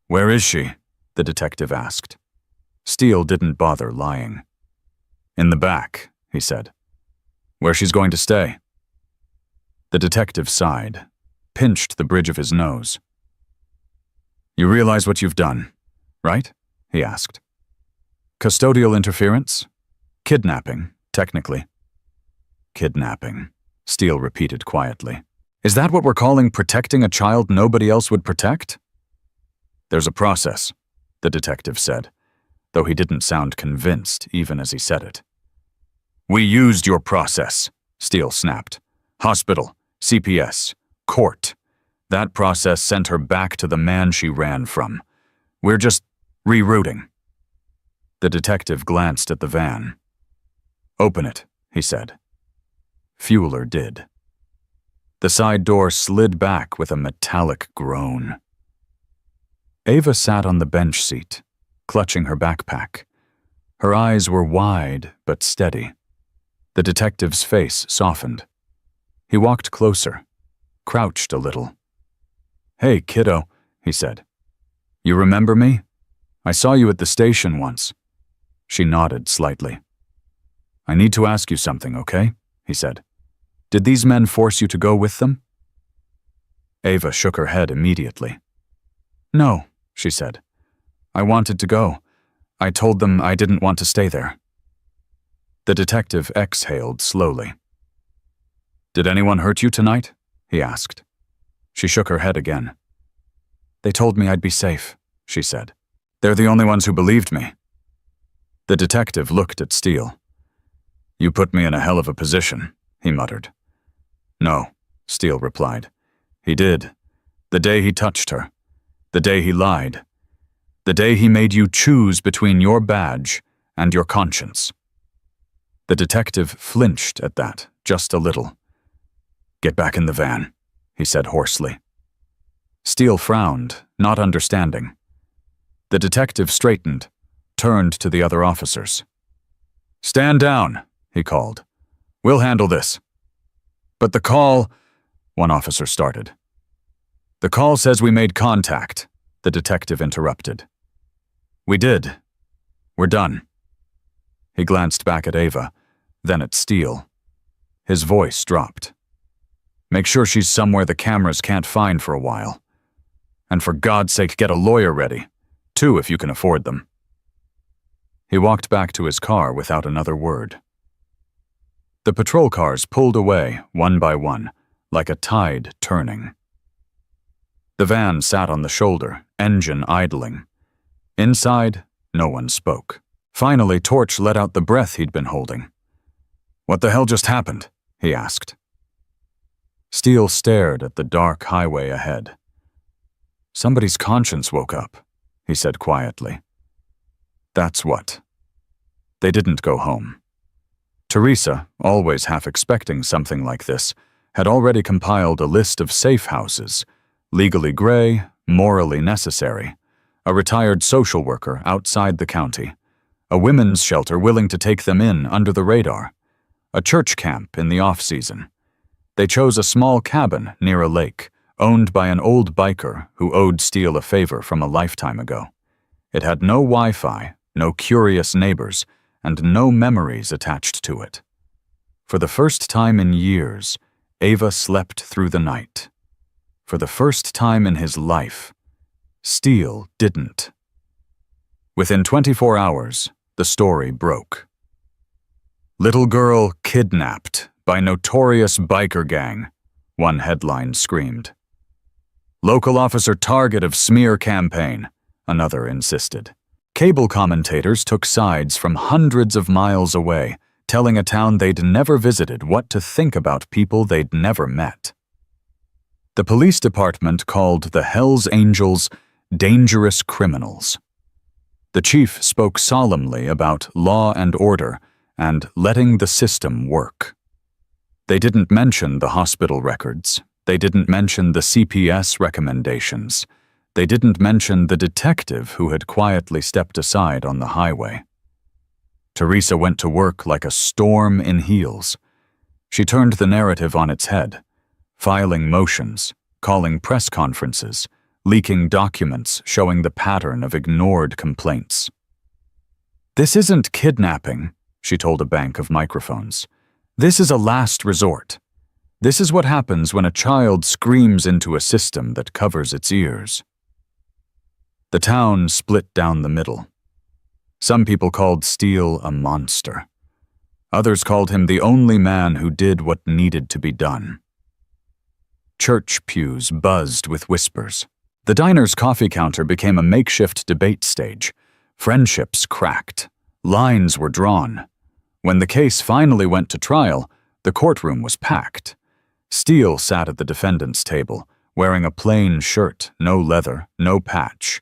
"Where is she?" the detective asked. Steele didn't bother lying. "In the back," he said. "Where she's going to stay." The detective sighed, pinched the bridge of his nose. "You realize what you've done, right?" he asked. "Custodial interference? Kidnapping, technically." "Kidnapping," Steele repeated quietly. "Is that what we're calling protecting a child nobody else would protect?" "There's a process," the detective said, though he didn't sound convinced even as he said it. "We used your process," Steele snapped. "Hospital, CPS, court. That process sent her back to the man she ran from. We're just rerouting." The detective glanced at the van. "Open it," he said. Fueler did. The side door slid back with a metallic groan. Ava sat on the bench seat, clutching her backpack. Her eyes were wide but steady. The detective's face softened. He walked closer, crouched a little. "Hey, kiddo," he said. "You remember me? I saw you at the station once." She nodded slightly. "I need to ask you something, okay?" he said. "Did these men force you to go with them?" Ava shook her head immediately. "No," she said. "I wanted to go. I told them I didn't want to stay there." The detective exhaled slowly. "Did anyone hurt you tonight?" he asked. She shook her head again. "They told me I'd be safe," she said. "They're the only ones who believed me." The detective looked at Steele. "You put me in a hell of a position," he muttered. "No," Steele replied. "He did. The day he touched her. The day he lied. The day he made you choose between your badge and your conscience." The detective flinched at that, just a little. "Get back in the van," he said hoarsely. Steele frowned, not understanding. The detective straightened, turned to the other officers. "Stand down," he called. "We'll handle this." "But the call," one officer started. "The call says we made contact," the detective interrupted. "We did. We're done." He glanced back at Ava, then at Steele. His voice dropped. "Make sure she's somewhere the cameras can't find for a while. And for God's sake, get a lawyer ready. 2 if you can afford them." He walked back to his car without another word. The patrol cars pulled away, one by one, like a tide turning. The van sat on the shoulder, engine idling. Inside, no one spoke. Finally, Torch let out the breath he'd been holding. "What the hell just happened?" he asked. Steele stared at the dark highway ahead. "Somebody's conscience woke up," he said quietly. "That's what." They didn't go home. Teresa, always half expecting something like this, had already compiled a list of safe houses, legally gray, morally necessary, a retired social worker outside the county, a women's shelter willing to take them in under the radar, a church camp in the off-season. They chose a small cabin near a lake, owned by an old biker who owed Steele a favor from a lifetime ago. It had no Wi-Fi, no curious neighbors, and no memories attached to it. For the first time in years, Ava slept through the night. For the first time in his life, Steele didn't. Within 24 hours, the story broke. "Little girl kidnapped by notorious biker gang," one headline screamed. "Local officer target of smear campaign," another insisted. Cable commentators took sides from hundreds of miles away, telling a town they'd never visited what to think about people they'd never met. The police department called the Hells Angels dangerous criminals. The chief spoke solemnly about law and order and letting the system work. They didn't mention the hospital records. They didn't mention the CPS recommendations. They didn't mention the detective who had quietly stepped aside on the highway. Teresa went to work like a storm in heels. She turned the narrative on its head, filing motions, calling press conferences, leaking documents showing the pattern of ignored complaints. "This isn't kidnapping," she told a bank of microphones. "This is a last resort. This is what happens when a child screams into a system that covers its ears." The town split down the middle. Some people called Steele a monster. Others called him the only man who did what needed to be done. Church pews buzzed with whispers. The diner's coffee counter became a makeshift debate stage. Friendships cracked. Lines were drawn. When the case finally went to trial, the courtroom was packed. Steele sat at the defendant's table, wearing a plain shirt, no leather, no patch.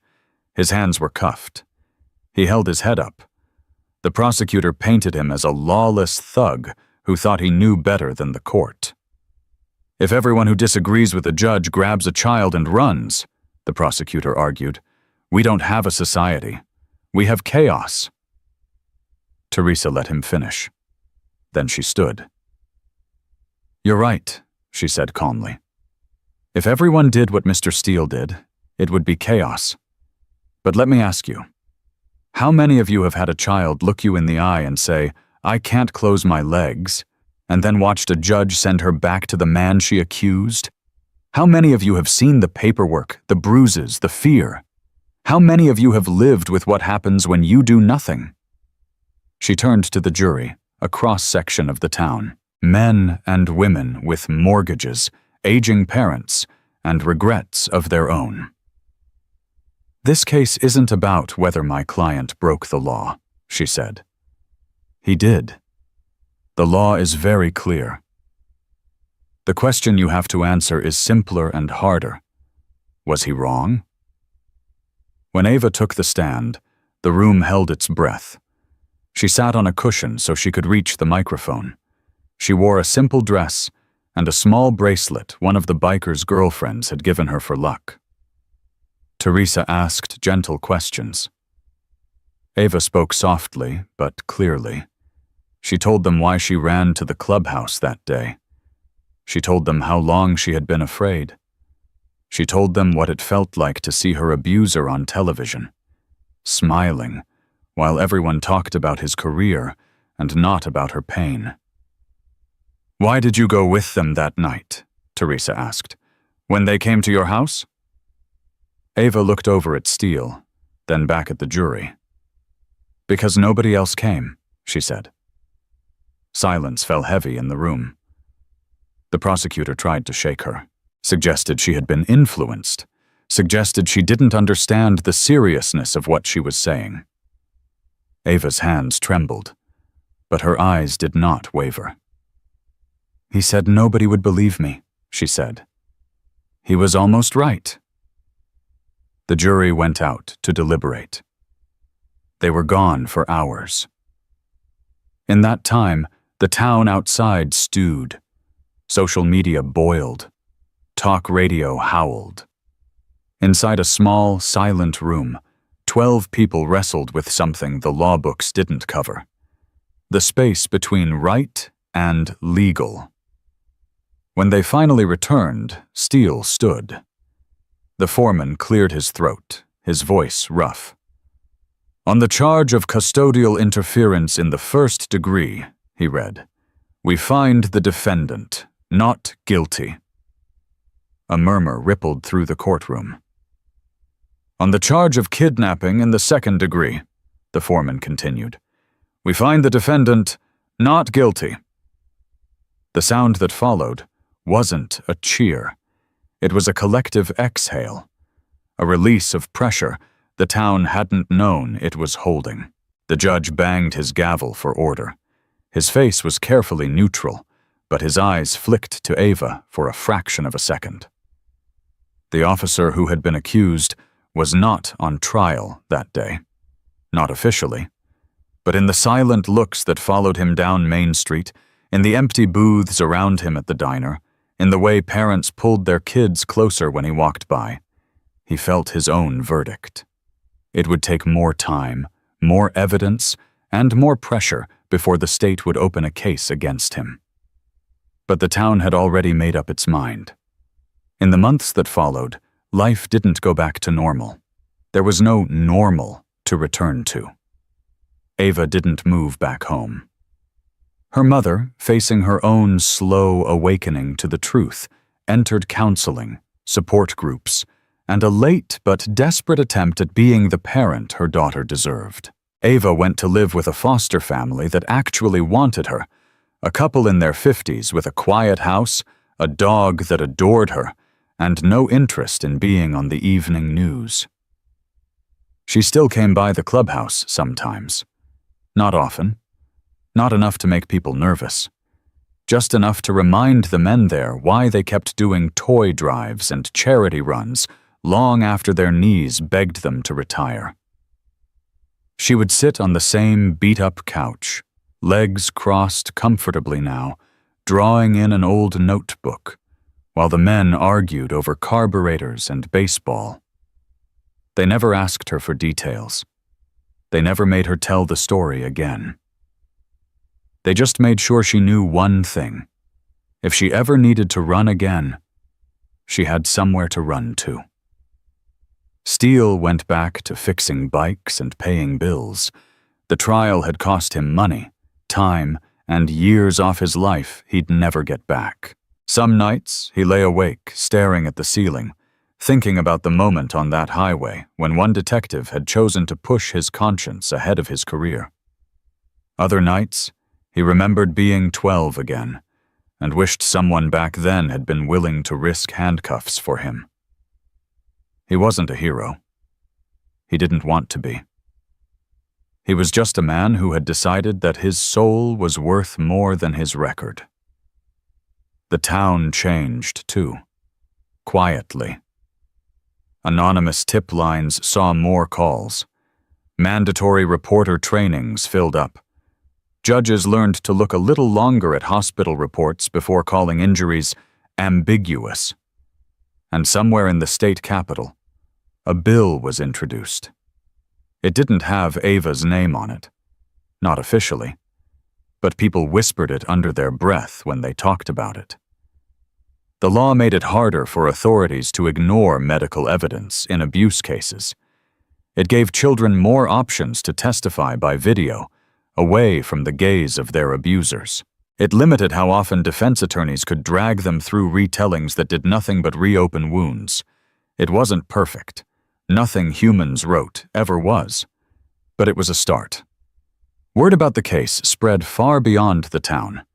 His hands were cuffed. He held his head up. The prosecutor painted him as a lawless thug who thought he knew better than the court. "If everyone who disagrees with the judge grabs a child and runs," the prosecutor argued, "we don't have a society. We have chaos." Teresa let him finish. Then she stood. "You're right," she said calmly. "If everyone did what Mr. Steele did, it would be chaos. But let me ask you, how many of you have had a child look you in the eye and say, 'I can't close my legs,' and then watched a judge send her back to the man she accused? How many of you have seen the paperwork, the bruises, the fear? How many of you have lived with what happens when you do nothing?" She turned to the jury, a cross-section of the town, men and women with mortgages, aging parents, and regrets of their own. "This case isn't about whether my client broke the law," she said. "He did. The law is very clear. The question you have to answer is simpler and harder. Was he wrong?" When Ava took the stand, the room held its breath. She sat on a cushion so she could reach the microphone. She wore a simple dress and a small bracelet one of the biker's girlfriends had given her for luck. Teresa asked gentle questions. Ava spoke softly but clearly. She told them why she ran to the clubhouse that day. She told them how long she had been afraid. She told them what it felt like to see her abuser on television, smiling, while everyone talked about his career and not about her pain. "Why did you go with them that night?" Teresa asked. "When they came to your house?" Ava looked over at Steele, then back at the jury. Because nobody else came, she said. Silence fell heavy in the room. The prosecutor tried to shake her, suggested she had been influenced, suggested she didn't understand the seriousness of what she was saying. Ava's hands trembled, but her eyes did not waver. He said nobody would believe me, she said. He was almost right. The jury went out to deliberate. They were gone for hours. In that time, the town outside stewed. Social media boiled. Talk radio howled. Inside a small, silent room, 12 people wrestled with something the law books didn't cover. The space between right and legal. When they finally returned, Steele stood. The foreman cleared his throat, his voice rough. On the charge of custodial interference in the first degree, he read, we find the defendant not guilty. A murmur rippled through the courtroom. On the charge of kidnapping in the second degree, the foreman continued, we find the defendant not guilty. The sound that followed wasn't a cheer. It was a collective exhale, a release of pressure the town hadn't known it was holding. The judge banged his gavel for order. His face was carefully neutral, but his eyes flicked to Ava for a fraction of a second. The officer who had been accused was not on trial that day. Not officially. But in the silent looks that followed him down Main Street, in the empty booths around him at the diner, in the way parents pulled their kids closer when he walked by, he felt his own verdict. It would take more time, more evidence, and more pressure before the state would open a case against him. But the town had already made up its mind. In the months that followed, life didn't go back to normal. There was no normal to return to. Ava didn't move back home. Her mother, facing her own slow awakening to the truth, entered counseling, support groups, and a late but desperate attempt at being the parent her daughter deserved. Ava went to live with a foster family that actually wanted her, a couple in their 50s with a quiet house, a dog that adored her, and no interest in being on the evening news. She still came by the clubhouse sometimes. Not often. Not enough to make people nervous. Just enough to remind the men there why they kept doing toy drives and charity runs long after their knees begged them to retire. She would sit on the same beat-up couch, legs crossed comfortably now, drawing in an old notebook, while the men argued over carburetors and baseball. They never asked her for details. They never made her tell the story again. They just made sure she knew one thing. If she ever needed to run again, she had somewhere to run to. Steele went back to fixing bikes and paying bills. The trial had cost him money, time, and years off his life he'd never get back. Some nights he lay awake, staring at the ceiling, thinking about the moment on that highway when one detective had chosen to push his conscience ahead of his career. Other nights, he remembered being 12 again, and wished someone back then had been willing to risk handcuffs for him. He wasn't a hero. He didn't want to be. He was just a man who had decided that his soul was worth more than his record. The town changed, too. Quietly. Anonymous tip lines saw more calls. Mandatory reporter trainings filled up. Judges learned to look a little longer at hospital reports before calling injuries ambiguous. And somewhere in the state capitol, a bill was introduced. It didn't have Ava's name on it. Not officially. But people whispered it under their breath when they talked about it. The law made it harder for authorities to ignore medical evidence in abuse cases. It gave children more options to testify by video, away from the gaze of their abusers. It limited how often defense attorneys could drag them through retellings that did nothing but reopen wounds. It wasn't perfect. Nothing humans wrote ever was. But it was a start. Word about the case spread far beyond the town,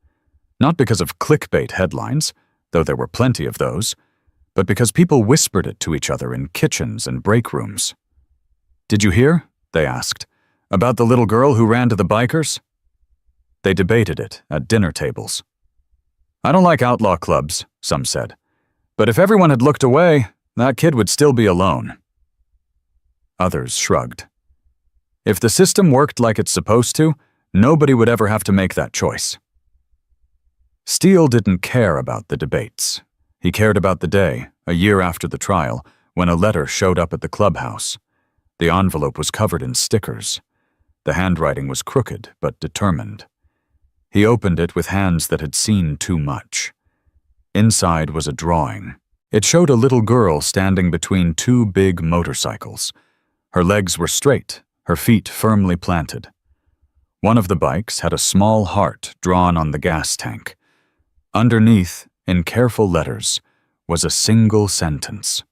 not because of clickbait headlines, though there were plenty of those, but because people whispered it to each other in kitchens and break rooms. "Did you hear?" they asked, "about the little girl who ran to the bikers?" They debated it at dinner tables. "I don't like outlaw clubs," some said, "but if everyone had looked away, that kid would still be alone." Others shrugged. If the system worked like it's supposed to, nobody would ever have to make that choice. Steele didn't care about the debates. He cared about the day, a year after the trial, when a letter showed up at the clubhouse. The envelope was covered in stickers. The handwriting was crooked but determined. He opened it with hands that had seen too much. Inside was a drawing. It showed a little girl standing between two big motorcycles. Her legs were straight, her feet firmly planted. One of the bikes had a small heart drawn on the gas tank. Underneath, in careful letters, was a single sentence.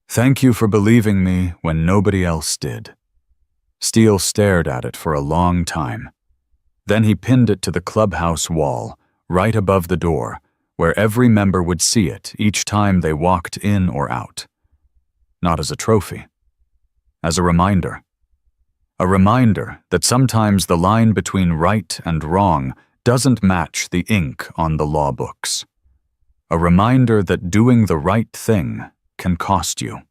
"Thank you for believing me when nobody else did." Steele stared at it for a long time. Then he pinned it to the clubhouse wall, right above the door, where every member would see it each time they walked in or out. Not as a trophy, as a reminder. A reminder that sometimes the line between right and wrong doesn't match the ink on the law books. A reminder that doing the right thing can cost you.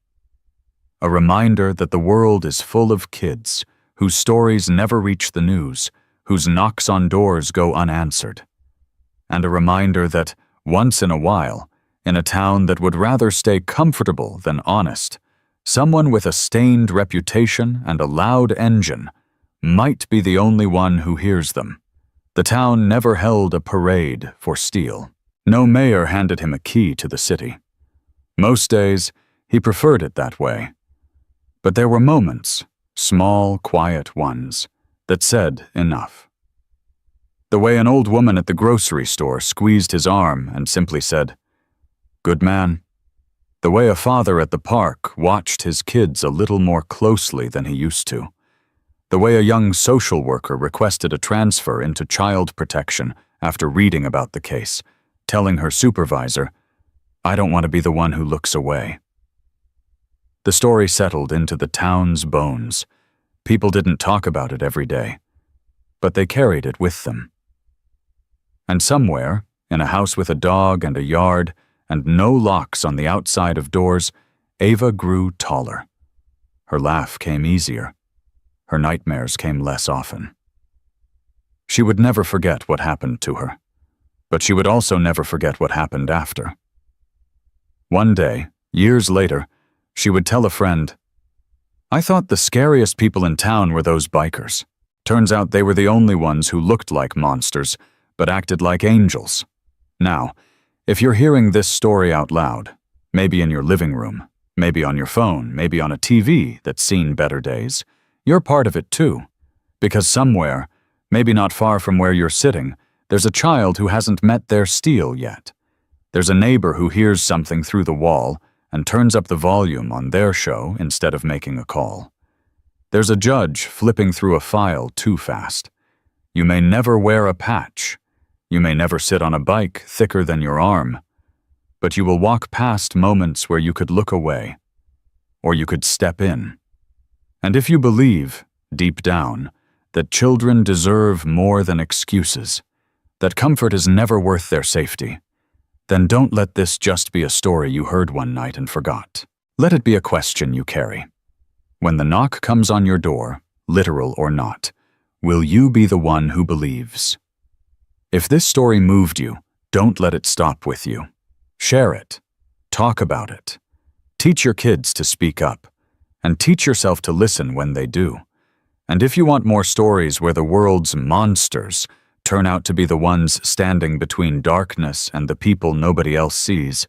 A reminder that the world is full of kids whose stories never reach the news, whose knocks on doors go unanswered. And a reminder that, once in a while, in a town that would rather stay comfortable than honest, someone with a stained reputation and a loud engine might be the only one who hears them. The town never held a parade for Steele. No mayor handed him a key to the city. Most days, he preferred it that way. But there were moments, small, quiet ones, that said enough. The way an old woman at the grocery store squeezed his arm and simply said, "Good man." The way a father at the park watched his kids a little more closely than he used to. The way a young social worker requested a transfer into child protection after reading about the case, telling her supervisor, "I don't want to be the one who looks away." The story settled into the town's bones. People didn't talk about it every day, but they carried it with them. And somewhere, in a house with a dog and a yard, and no locks on the outside of doors, Ava grew taller. Her laugh came easier. Her nightmares came less often. She would never forget what happened to her, but she would also never forget what happened after. One day, years later, she would tell a friend, "I thought the scariest people in town were those bikers. Turns out they were the only ones who looked like monsters, but acted like angels." Now, if you're hearing this story out loud, maybe in your living room, maybe on your phone, maybe on a TV that's seen better days, you're part of it too. Because somewhere, maybe not far from where you're sitting, there's a child who hasn't met their Steele yet. There's a neighbor who hears something through the wall and turns up the volume on their show instead of making a call. There's a judge flipping through a file too fast. You may never wear a patch. You may never sit on a bike thicker than your arm, but you will walk past moments where you could look away, or you could step in. And if you believe, deep down, that children deserve more than excuses, that comfort is never worth their safety, then don't let this just be a story you heard one night and forgot. Let it be a question you carry. When the knock comes on your door, literal or not, will you be the one who believes? If this story moved you, don't let it stop with you. Share it. Talk about it. Teach your kids to speak up, and teach yourself to listen when they do. And if you want more stories where the world's monsters turn out to be the ones standing between darkness and the people nobody else sees,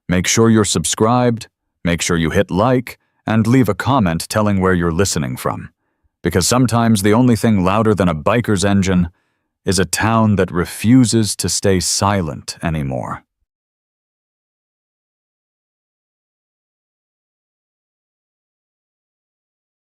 make sure you're subscribed, make sure you hit like, and leave a comment telling where you're listening from. Because sometimes the only thing louder than a biker's engine is a town that refuses to stay silent anymore.